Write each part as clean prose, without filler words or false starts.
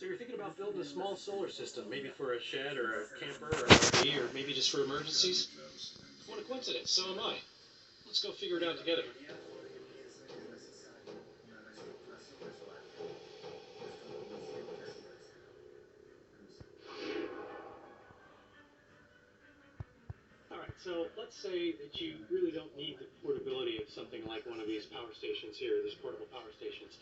So you're thinking about building a small solar system, maybe for a shed or a camper or an RV, or maybe just for emergencies? What a coincidence, so am I. Let's go figure it out together. Alright, so let's say that you really don't need the portability of something like one of these power stations here, these portable power stations.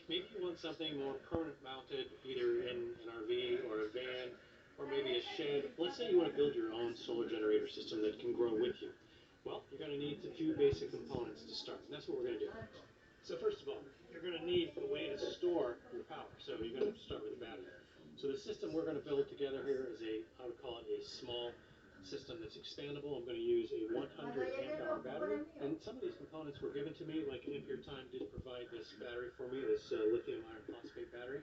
Maybe you want something more permanent mounted, either in an RV or a van, or maybe a shed. Let's say you want to build your own solar generator system that can grow with you. Well, you're going to need a few basic components to start, and that's what we're going to do. So first of all, you're going to need a way to store your power. So you're going to start with a battery. So the system we're going to build together here is I would call it a small system that's expandable. I'm going to use a 100 amp hour battery. And some of these components were given to me, like Ampere Time did provide this battery for me, this lithium iron phosphate battery.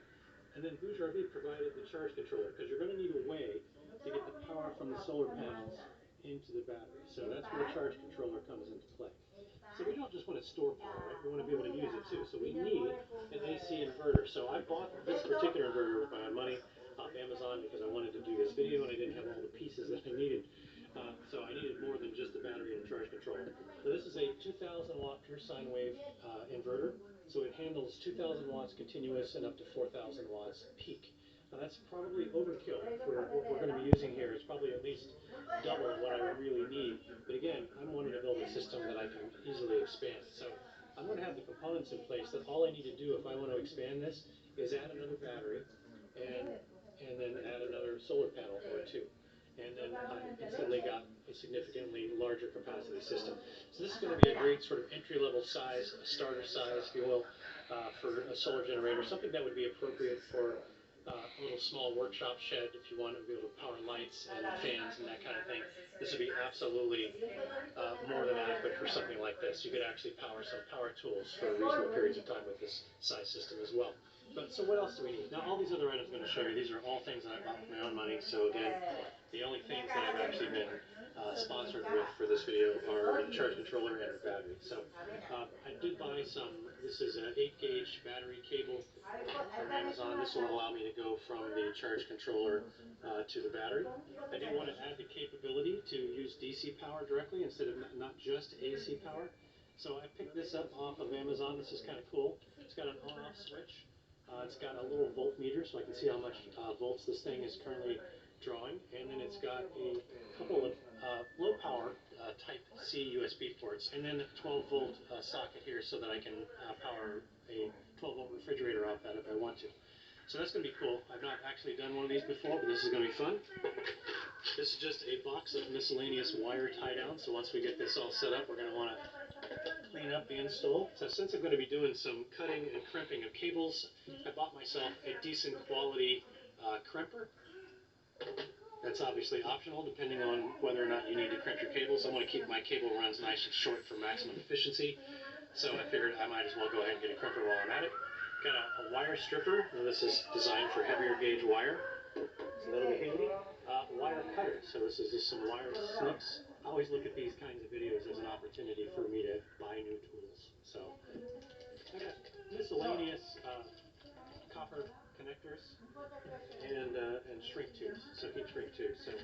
And then Bouge RV provided the charge controller, because you're going to need a way to get the power from the solar panels into the battery. So that's where the charge controller comes into play. So we don't just want to store power, right? We want to be able to use it too. So we need an AC inverter. So I bought this particular inverter with my own money off Amazon because I wanted to do this video and I didn't have all the pieces that I needed. So I needed more than just the battery and a charge controller. So this is a 2,000 watt pure sine wave inverter. So it handles 2,000 watts continuous and up to 4,000 watts peak. Now that's probably overkill for what we're going to be using here. It's probably at least double what I really need. But again, I'm wanting to build a system that I can easily expand. So I'm going to have the components in place that all I need to do if I want to expand this is add another battery and then add another solar panel or two. And then I instantly got a significantly larger capacity system. So this is going to be a great sort of entry-level size, a starter size, if you will, for a solar generator, something that would be appropriate for a little small workshop shed if you want to be able to power lights and fans and that kind of thing. This would be absolutely more than adequate for something like this. You could actually power some power tools for reasonable periods of time with this size system as well. But so what else do we need? Now all these other items I'm going to show you, these are all things that I bought with my own money. So again, the only things that I've actually been sponsored with for this video are the charge controller and the battery. So I did buy some, this is an 8-gauge battery cable from Amazon. This will allow me to go from the charge controller to the battery. I did want to add the capability to use DC power directly instead of not just AC power. So I picked this up off of Amazon. This is kind of cool. It's got an on-off switch. It's got a little voltmeter so I can see how much volts this thing is currently drawing. And then it's got a couple of low power type C USB ports. And then a 12 volt socket here so that I can power a 12 volt refrigerator off that if I want to. So that's going to be cool. I've not actually done one of these before, but this is going to be fun. This is just a box of miscellaneous wire tie down. So once we get this all set up, we're going to want to clean up the install. So since I'm going to be doing some cutting and crimping of cables, I bought myself a decent quality crimper. That's obviously optional depending on whether or not you need to crimp your cables. I want to keep my cable runs nice and short for maximum efficiency. So I figured I might as well go ahead and get a crimper while I'm at it. Got a wire stripper. Now this is designed for heavier gauge wire. So that'll be handy. Wire cutter. So this is just some wire snips. I always look at these kinds of videos as an opportunity for me to buy new tools. So I got miscellaneous copper connectors and shrink tubes. So heat shrink tubes. So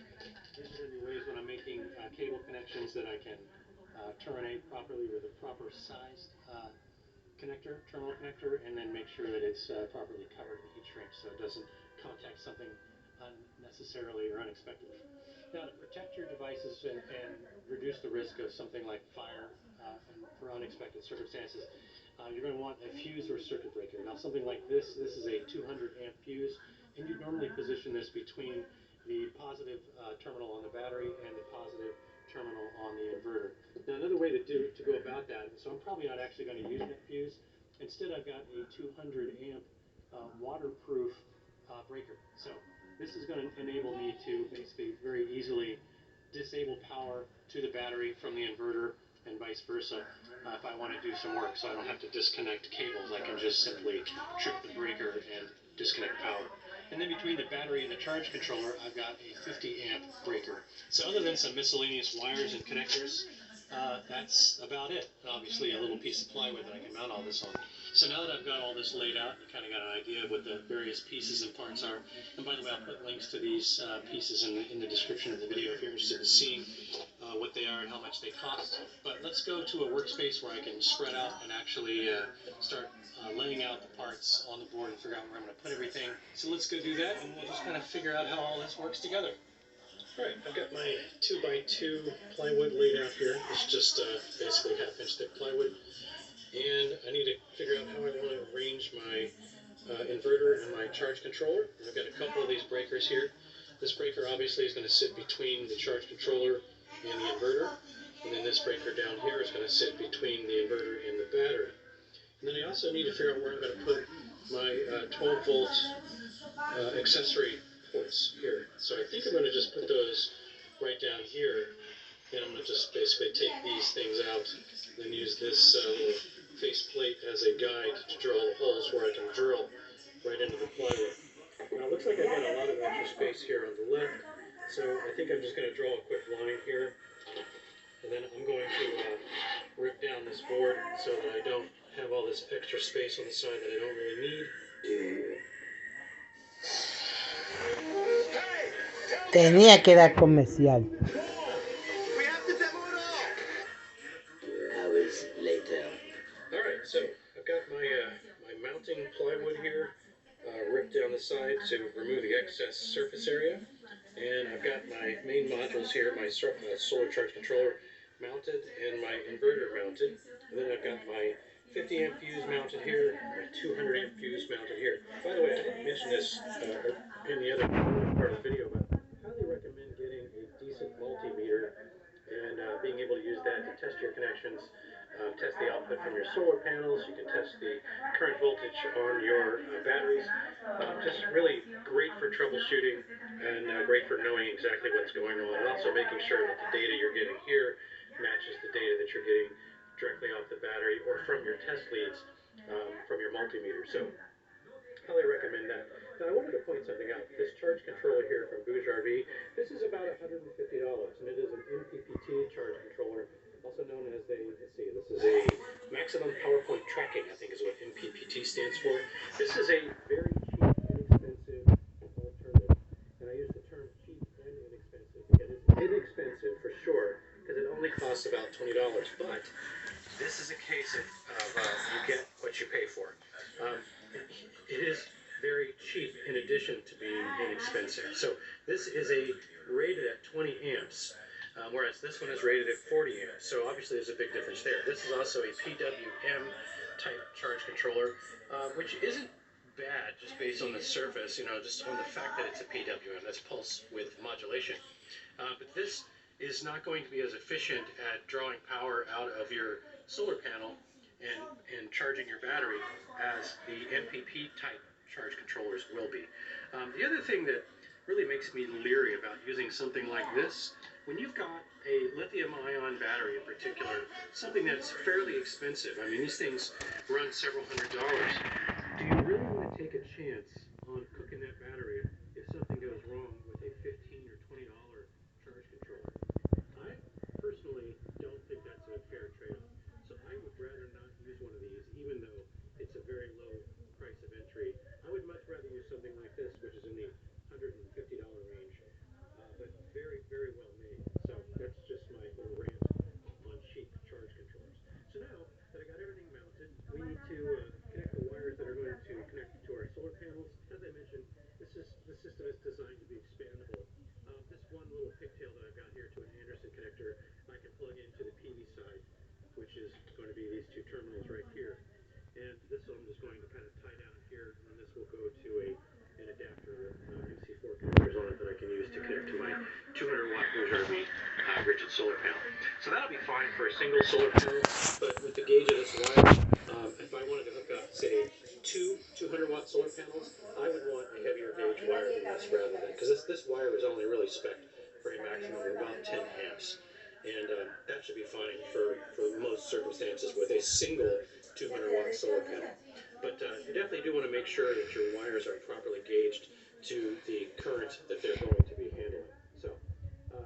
these are going to be ways when I'm making cable connections that I can terminate properly with a proper sized connector, terminal connector, and then make sure that it's properly covered with heat shrink so it doesn't contact something unnecessarily or unexpectedly. Now, to protect your devices and reduce the risk of something like fire and for unexpected circumstances, you're going to want a fuse or circuit breaker. Now, something like this is a 200 amp fuse, and you'd normally position this between the positive terminal on the battery and the positive terminal on the inverter. Now another way to go about that, so I'm probably not actually going to use that fuse. Instead, I've got a 200 amp waterproof breaker. So this is going to enable me to basically very easily disable power to the battery from the inverter and vice versa if I want to do some work. So I don't have to disconnect cables. I can just simply trip the breaker and disconnect power. And then between the battery and the charge controller, I've got a 50 amp breaker. So other than some miscellaneous wires and connectors, that's about it. And obviously a little piece of plywood that I can mount all this on. So now that I've got all this laid out, you kind of got an idea of what the various pieces and parts are. And by the way, I'll put links to these pieces in the description of the video if you're interested in seeing what they are and how much they cost. But let's go to a workspace where I can spread out and actually start laying out the parts on the board and figure out where I'm going to put everything. So let's go do that, and we'll just kind of figure out how all this works together. Alright, I've got my 2x2 plywood laid out here. It's just basically half-inch thick plywood. And I need to figure out how I want to arrange my inverter and my charge controller. I've got a couple of these breakers here. This breaker obviously is going to sit between the charge controller and the inverter. And then this breaker down here is going to sit between the inverter and the battery. And then I also need to figure out where I'm going to put my 12-volt accessory ports here. So I think I'm going to just put those right down here. And I'm going to just basically take these things out and then use this little face plate as a guide to draw the holes where I can drill right into the plywood. Now it looks like I've got a lot of extra space here on the left, so I think I'm just going to draw a quick line here. And then I'm going to rip down this board so that I don't have all this extra space on the side that I don't really need. Tenía que dar comercial. Alright, so I've got my mounting plywood here ripped down the side to remove the excess surface area. And I've got my main modules here, my solar charge controller mounted and my inverter mounted. And then I've got my 50 amp fuse mounted here, my 200 amp fuse mounted here. By the way, I didn't mention this in the other part of the video, but I highly recommend getting a decent multimeter and being able to use that to test your connections, test the output from your solar panels. You can test the current voltage on your batteries. Just really great for troubleshooting and great for knowing exactly what's going on, and also making sure that the data you're getting here matches the data that you're getting directly off the battery or from your test leads from your multimeter. So highly recommend that. Now I wanted to point something out. This charge controller here from Bouge RV, this is about $150, and it is an MPPT charge controller, also known as a, let's see, this is a maximum power point tracking, I think is what MPPT stands for. This is a very cheap, inexpensive alternative, and I use the term cheap and inexpensive because it's inexpensive for sure, because it only costs about $20, but this is a case of you get what you pay for. It is very cheap in addition to being inexpensive. So this is rated at 20 amps, whereas this one is rated at 40 amps. So obviously there's a big difference there. This is also a PWM type charge controller, which isn't bad just based on the surface, just on the fact that it's a PWM, that's pulse width modulation. But this is not going to be as efficient at drawing power out of your solar panel and charging your battery as the MPP type charge controllers will be. The other thing that really makes me leery about using something like this, when you've got a lithium ion battery in particular, something that's fairly expensive, I mean these things run several $100s, do you really want to take a chance on cooking that battery if something goes wrong with a $15 or $20 charge controller? I personally don't think that's a fair trade-off. So I would rather not use one of these, even though it's a very low price of entry. I would much rather use something like this, which is in the $150 range, but very, very well made. So that's just my little rant on cheap charge controllers. So now that I got everything mounted, we need to connect the wires that are going to connect to our solar panels. As I mentioned, the system is designed to be expandable. This one little pigtail that I've got here to an Anderson connector, I can plug into the PV side, which is going to be these two terminals right here. And this one I'm just going to kind of tie down here, and this will go to an adapter with MC4 connectors on it that I can use to connect to my 200 watt Bouge RV rigid solar panel. So that'll be fine for a single solar panel, but with the gauge of this wire, if I wanted to hook up, say, two 200 watt solar panels, I would want a heavier gauge wire than this rather than, because this wire is only really spec'd for a maximum of about 10 amps. And that should be fine for most circumstances with a single 200 watt solar panel. But you definitely do want to make sure that your wires are properly gauged to the current that they're going to be handling. So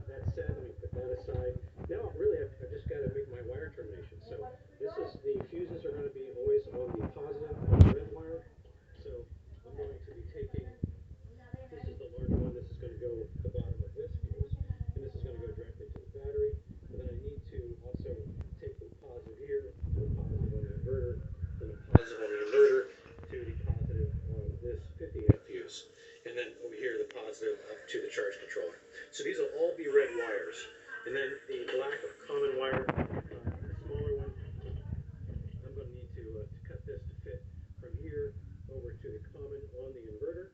that said, let me put that aside. Now, really, I've just got to make my wire termination. So this is the fuses are going to be always on the positive of the red wire. So I'm going to be taking, this is the large one. This is going to go to the bottom of this fuse, and this is going to go directly to the battery. But then I need to also take the positive here to the positive on the inverter, then the positive on the inverter to the positive on this 50 amp fuse, and then over here the positive up to the charge controller. So these will all be red wires. And then the black or common wire, the smaller one, I'm going to need to cut this to fit from here over to the common on the inverter.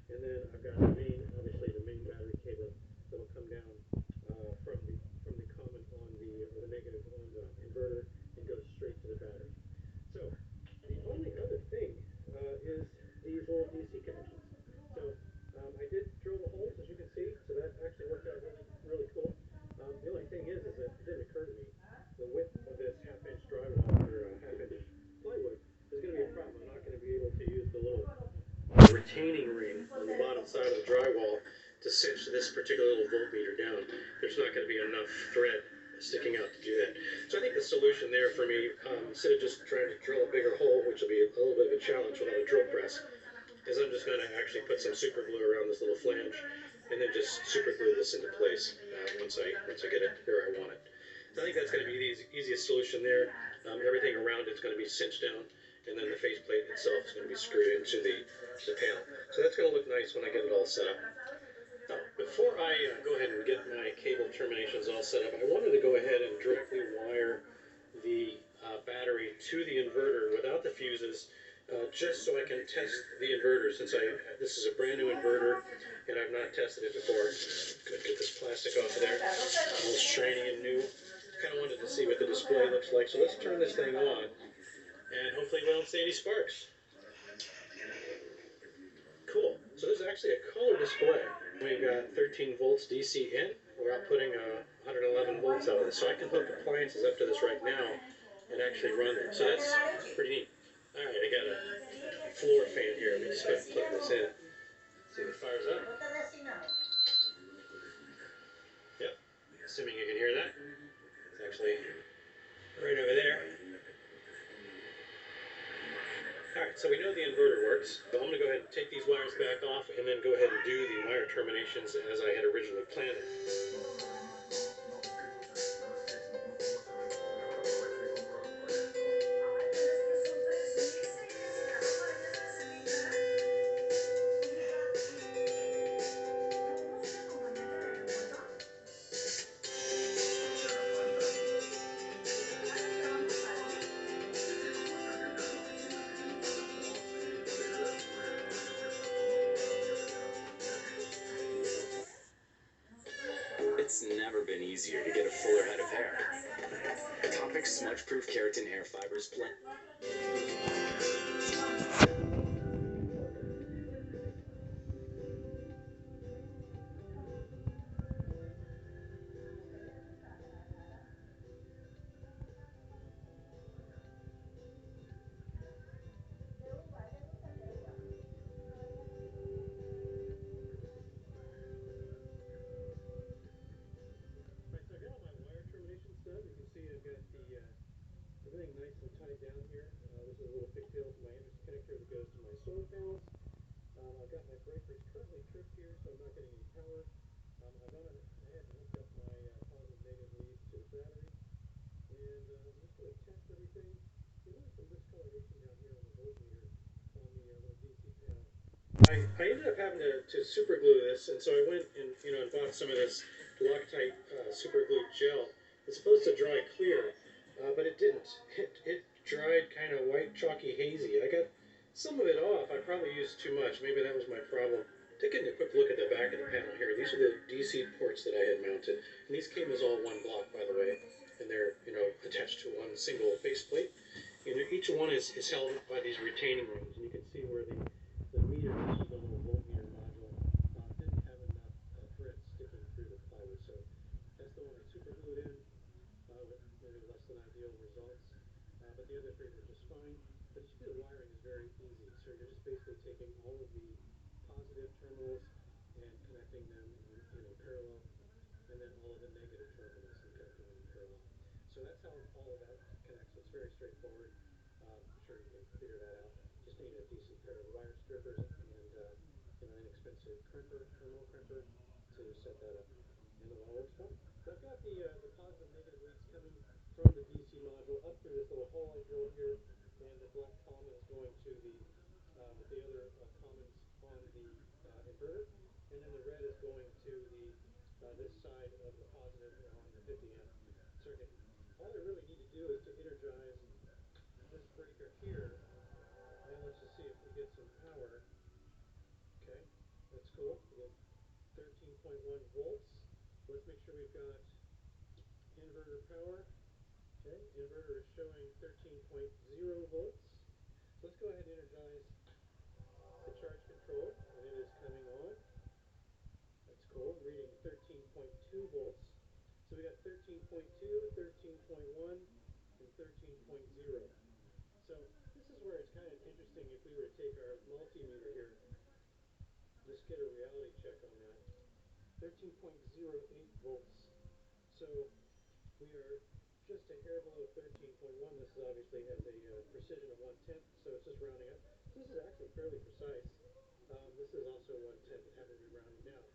And then I've got the main, obviously the main battery cable that will come down from the common on the, or the negative on the inverter and go straight to the battery. So the only other thing is these little DC connections. So I did drill the holes, as you can see, so that actually worked out really, really cool. The only thing is that it didn't occur to me the width of this half-inch drywall or half-inch plywood is going to be a problem. I'm not going to be able to use the little retaining ring on the bottom side of the drywall to cinch this particular little voltmeter down. There's not going to be enough thread sticking out to do that. So I think the solution there for me, instead of just trying to drill a bigger hole, which will be a little bit of a challenge without a drill press, is I'm just going to actually put some super glue around this little flange and then just super glue this into place once I get it where I want it. So I think that's going to be the easiest solution there. Everything around it's going to be cinched down, and then the faceplate itself is going to be screwed into the panel. So that's going to look nice when I get it all set up. Now, before I go ahead and get my cable terminations all set up, I wanted to go ahead and directly wire the battery to the inverter without the fuses, just so I can test the inverter, since this is a brand new inverter and I've not tested it before. Gonna get this plastic off of there, all shiny and new. Kind of wanted to see what the display looks like, so let's turn this thing on and hopefully we don't see any sparks. Cool. So this is actually a color display. We've got 13 volts DC in. We're outputting 111 volts out of this, so I can hook appliances up to this right now and actually run them. So that's pretty neat. All right, I got a floor fan here. Let me just go ahead and plug this in. See if it fires up. Yep. Assuming you can hear that. It's actually right over there. All right, so we know the inverter works. So I'm going to go ahead and take these wires back off and then go ahead and do the wire terminations as I had originally planned it. It's never been easier to get a fuller head of hair. Topic smudge-proof keratin hair fibers blend. Right, so I got all my wire terminations done. You can see I've got everything nice and tied down here. This is a little pigtail to my interconnector that goes to my solar panels. I've got my breakers currently tripped here, so I'm not getting any power. I've gone ahead and hooked up my positive negative leads to the battery. And I'm just going to test everything. You notice some discoloration down here on the voltmeter on the little DC panel. I ended up having to super glue this, and so I went and and bought some of this Loctite super glue gel. It's supposed to dry clear, but it didn't. It dried kind of white, chalky, hazy. I got some of it off. I probably used too much. Maybe that was my problem. Taking a quick look at the back of the panel here. These are the DC ports that I had mounted, and these came as all one block, by the way, and they're attached to one single faceplate. And each one is held by these retaining rings, and you can see where the meter, this is the little voltmeter module, didn't have enough thread sticking through the plywood, so that's the one I super glued in with maybe less than ideal results. But the other three were just fine. But you see the wiring is very easy, so you're just basically taking all of the positive terminals and connecting them in parallel, and then all of the negative terminals and connecting them in So that's how all of that connects. It's very straightforward. I'm sure you can figure that out. Just need a decent pair of wire strippers and an inexpensive crimper, terminal crimper, to set that up, and it all works fine. So I've got the positive negative leads coming from the DC module up through this little hole I drilled here, and the black common is going to the other commons on the inverter, and then the red is going to the this side of the positive on the 50 amp circuit. All I really need to do is to energize this breaker here, and let's just see if we get some power. Okay, that's cool. We get 13.1 volts. Let's make sure we've got inverter power. Okay, inverter is showing 13.0 volts. So let's go ahead and energize the charge control, and it is coming on. That's cool. Reading 13.2 volts. So we got 13.2, 13.1, and 13.0. So this is where it's kind of interesting if we were to take our multimeter here, just get a reality check on that. 13.08 volts. So we are just a hair below 13.1. This is obviously has a precision of 1/10, so it's just rounding up. So this is actually fairly precise. This is also 1/10. It happened to be rounding down.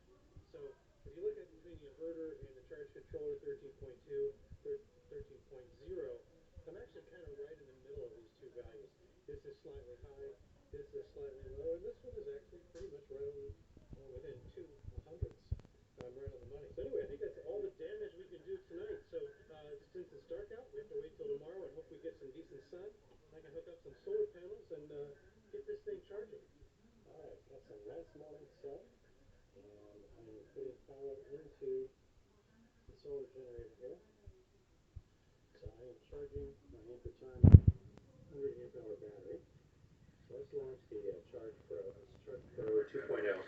So if you look at between the inverter and the charge controller, 13.2, 13.0, I'm actually kind of right in the middle of these two values. This is slightly high, this is slightly low, and this one is actually pretty much right on within 2/100ths. I'm right on the money. So anyway, I think that's all the damage we can do tonight. So since it's dark out, we have to wait till tomorrow and hope we get some decent sun. I can hook up some solar panels and get this thing charging. All right, got some nice morning sun, and I'm putting power into the solar generator here. So I am charging my amper time 100 amp hour battery. So let's launch the Charge Pro. It's Charge Pro 2.0.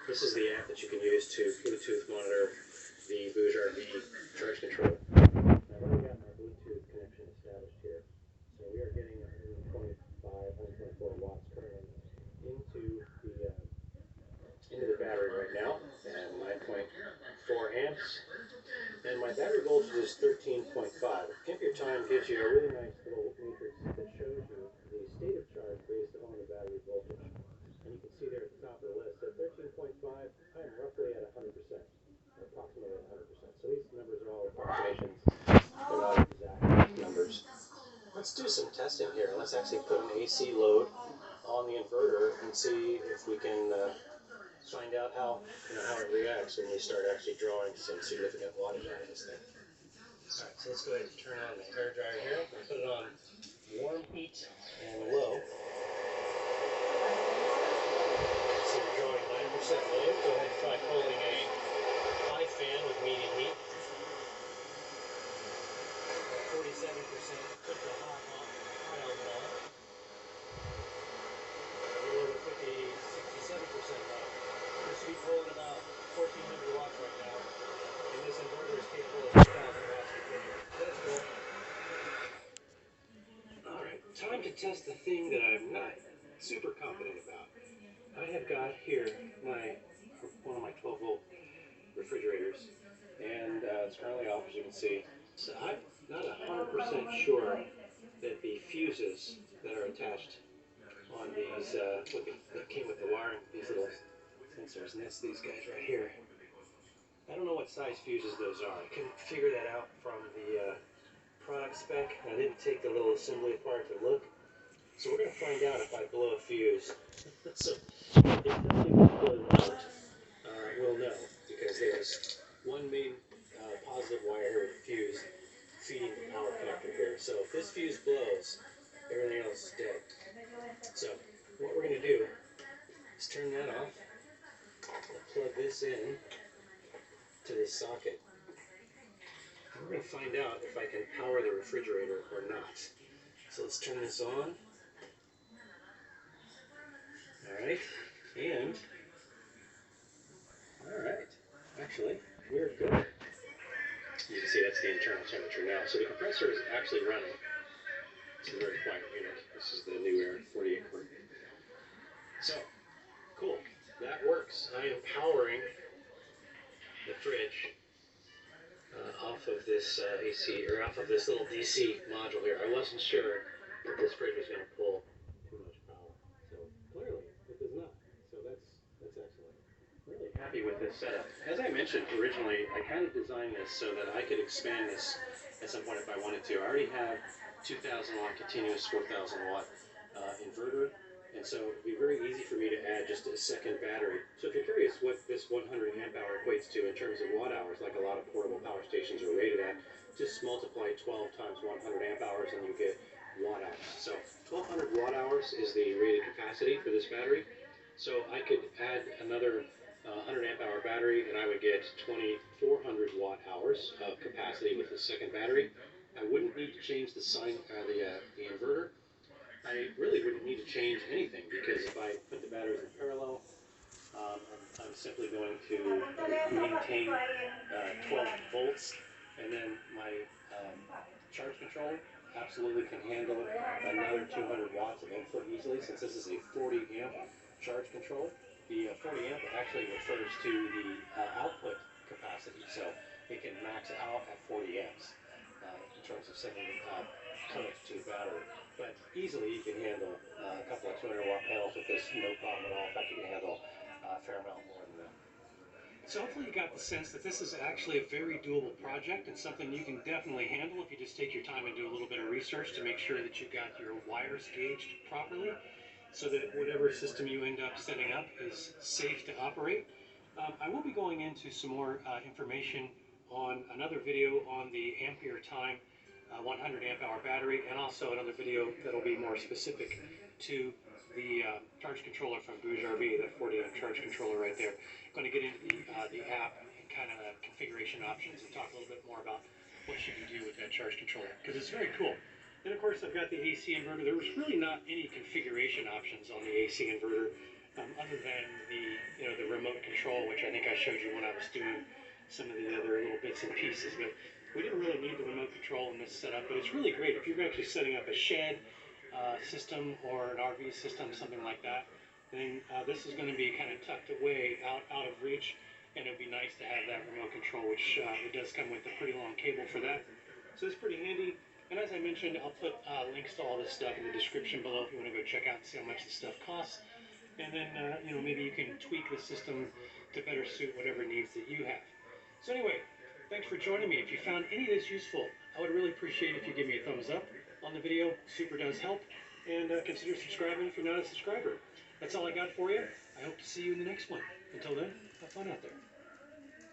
This is the app that you can use to Bluetooth monitor the Bouge RV charge controller. I've already got my Bluetooth connection established here. So we are getting 124 watts currently into the battery right now, and 9.4 amps. And my battery voltage is 13.5. Pimp Your Time gives you a really nice little matrix that shows you the state of charge based on the battery voltage. And you can see there at the top of the list, at 13.5, I am roughly at 100%, or approximately at 100%. So these numbers are all approximations. They're not exact numbers. Let's do some testing here. Let's actually put an AC load on the inverter and see if we can find out how it reacts when you start actually drawing some significant wattage out of this thing. All right, so let's go ahead and turn on the hair dryer here. Put it on warm heat and low. So we're drawing 9% load. Go ahead and try holding a high fan with medium heat. 47%. Put the hot element on. A little over 67% hot. This should be pulling about 1,400 watts right now. And this inverter is capable of 2,000 watts continuous. That's cool. Alright, time to test the thing that I'm not super confident about. I have got here one of my 12 volt refrigerators, and it's currently off, as you can see. So I'm not 100% sure that the fuses that are attached on these, that came with the wiring, these little sensors, and that's these guys right here. I don't know what size fuses those are. I couldn't figure that out from the product spec. I didn't take the little assembly apart to look. So we're going to find out if I blow a fuse. So if something blows out, we'll know, because there's one main positive wire here with a fuse feeding the power connector here. So if this fuse blows, everything else is dead. So what we're going to do is turn that off. We'll plug this in to this socket. And we're going to find out if I can power the refrigerator or not. So let's turn this on. Alright, and alright, actually, we're good. You can see that's the internal temperature now. So the compressor is actually running. It's a very quiet unit. This is the new Air 48 quart. So, cool. That works. I am powering the fridge off of this AC, or off of this little DC module here. I wasn't sure that this fridge was going to pull too much power. So clearly it does not. So that's excellent. Really happy with this setup. As I mentioned originally, I kind of designed this so that I could expand this at some point if I wanted to. I already have 2,000 watt continuous 4,000 watt inverter, and so it'd be very easy for me to add just a second battery. So if you're curious what this 100 amp hour equates to in terms of watt hours, like a lot of portable power stations are rated at, just multiply 12 times 100 amp hours and you get watt hours. So 1,200 watt hours is the rated capacity for this battery. So I could add another 100 amp hour battery and I would get 2,400 watt hours of capacity with the second battery. I wouldn't need to change the the inverter. I really wouldn't need to change anything because if I put the batteries in parallel, I'm simply going to maintain 12 volts, and then my charge controller absolutely can handle another 200 watts of input easily, since this is a 40 amp charge controller. The 40 amp actually refers to the output capacity, so it can max out at 40 amps in terms of sending current to the battery. But easily you can handle a couple of 200 watt panels with this, no problem at all. In fact, you can handle a fair amount more than that. So hopefully you got the sense that this is actually a very doable project and something you can definitely handle if you just take your time and do a little bit of research to make sure that you've got your wires gauged properly so that whatever system you end up setting up is safe to operate. I will be going into some more information on another video on the ampere time 100 amp hour battery, and also another video that'll be more specific to the charge controller from BougeRV, that 40 amp charge controller right there. I'm going to get into the app and kind of the configuration options and talk a little bit more about what you can do with that charge controller, because it's very cool. And of course I've got the AC inverter. There was really not any configuration options on the AC inverter other than the remote control, which I think I showed you when I was doing some of the other little bits and pieces. But we didn't really need the remote control in this setup, but it's really great if you're actually setting up a shed system or an RV system, something like that. Then this is going to be kind of tucked away out of reach, and it'd be nice to have that remote control, which it does come with a pretty long cable for that. So it's pretty handy. And as I mentioned, I'll put links to all this stuff in the description below if you want to go check out and see how much this stuff costs. And then, maybe you can tweak the system to better suit whatever needs that you have. So anyway, thanks for joining me. If you found any of this useful, I would really appreciate if you give me a thumbs up on the video. Super does help. And consider subscribing if you're not a subscriber. That's all I got for you. I hope to see you in the next one. Until then, have fun out there.